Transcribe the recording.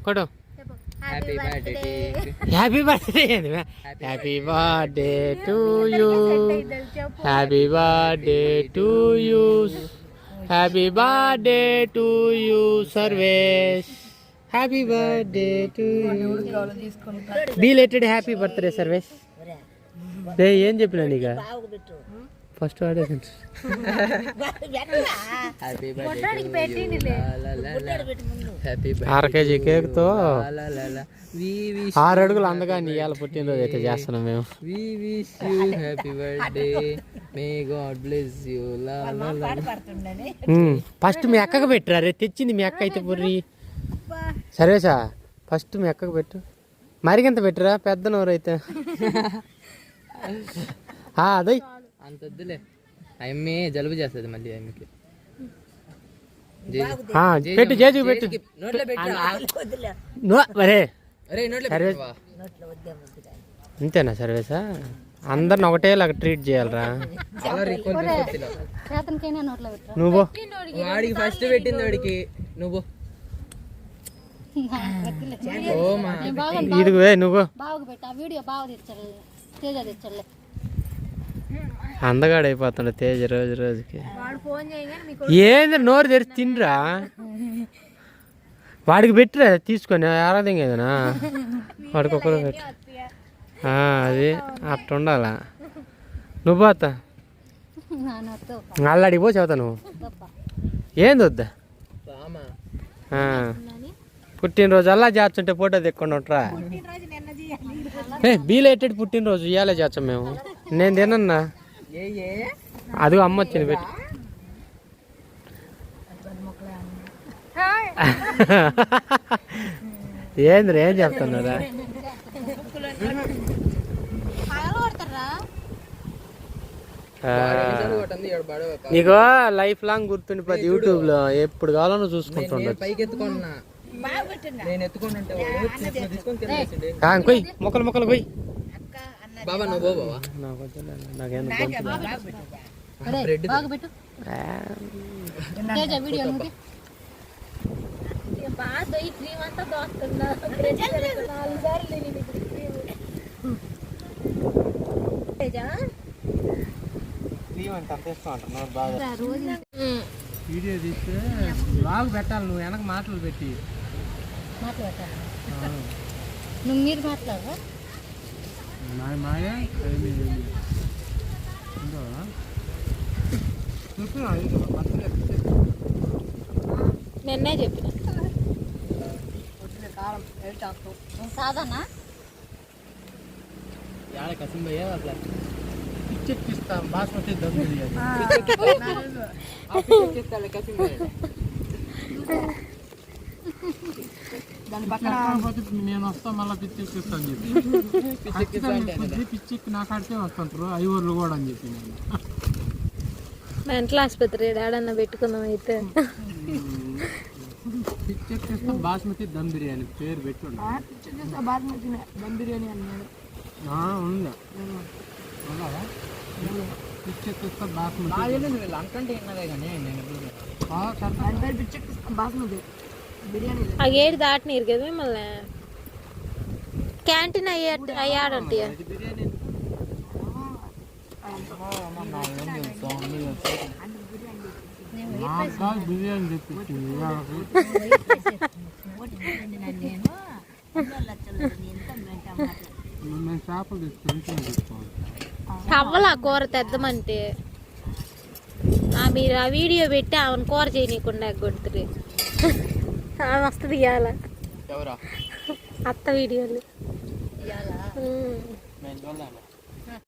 కొడు happy birthday happy birthday to you happy birthday to you happy birthday to you Sarvesh happy birthday to you belated happy birthday Sarvesh. ఏం చెప్పినా నీకు first వాడే అర KG కేక్తో 6 అడుగులు అందగా నీ ఇవాళ పుట్టినరోజు అయితే చేస్తున్నాం మేము. ఫస్ట్ మీ అక్కకు పెట్టరా రే, తెచ్చింది మీ అక్క అయితే పుర్రి. సరేసా ఫస్ట్ మీ అక్కకు పెట్టు, మరిగింత పెట్టరా పెద్ద నోరైతే. అదే అంత వద్దులే, అమ్మే జలుబు చేస్తుంది మళ్ళీ అమ్మకి. పెట్టు జేజు పెట్టు అంతేనా సర్వేసా? అందరిని ఒకటేలాగా ట్రీట్ చేయాలరా. నువ్వు వాడికి ఫస్ట్ పెట్టింది వాడికి, నువ్వు ఇదిగో నువ్వు అందగాడు అయిపోతుండ తేజ రోజు రోజుకి. ఏంది నోరు తెరిచి తినరా, వాడికి పెట్టిరా తీసుకొని ఆరాధంగా ఏదైనా వాడికి ఒకరు పెట్టు. అది అట్ట ఉండాలా. నువ్వు పోత అల్లాడికి పో చదువుతా. నువ్వు ఏంది వద్దా పుట్టినరోజు అలా చేస్తుంటే ఫోటో తెక్కుండా ఉంటారా? బీలేటెడ్ పుట్టినరోజు ఇవాళ చేస్తాం మేము. నేను తినన్నా, అదిగో అమ్మ వచ్చింది పెట్టి. ఏంద్రా ఏం చెప్తున్నారా? నీకు లైఫ్ లాంగ్ గుర్తుండిపోద్ది. యూట్యూబ్ లో ఎప్పుడు కావాలన్నా చూసుకుంటుండదు. మొక్కలు మొక్కలు పోయి వీడియో తీస్తే బ్లాగ్ పెట్టాలి. నువ్వు వెనక మాటలు పెట్టి నువ్వు మీరు మాట్లాడరా? నిన్నే చెప్పిన సాధానా పిచ్చెక్కిస్తాం బాస్మతి దమ్ బిర్యానీ. నేను వస్తా మళ్ళీ పిచ్చెక్కిస్తాను చెప్పి పిచ్చెక్కి నాకు అడితే వస్తుంటారు ఐవర్లు కూడా అని చెప్పి నేను మెంటల్ ఆసుపత్రి ఏడన్నా పెట్టుకుందాం అయితే. పిచ్చెక్కిస్తా బాస్మతి దమ్ బిర్యానీ పేరు పెట్టి బాస్మతి దమ్ బిర్యానీ అన్నాడు. ఉందా పిచ్చెక్కిస్తా బాస్మతి అంకంటే విన్నదే కానీ నేను పిచ్చెక్కిస్తా బాస్మతి బిర్యానీ. ఆ గేట్ దాటినీరు కదా మిమ్మల్ని క్యాంటీన్ అయ్యాడంటే బిర్యానీ తెప్పించి చేపలు తీసుకోవాలి. అవ్వలా కూర తెద్దామంటే మీరు ఆ వీడియో పెట్టి ఆమెను కూర చేయనీయకుండా ఎగ్గొడుతుంది. ఆమె వస్తుంది ఇవాళ అత్త వీడియోలు.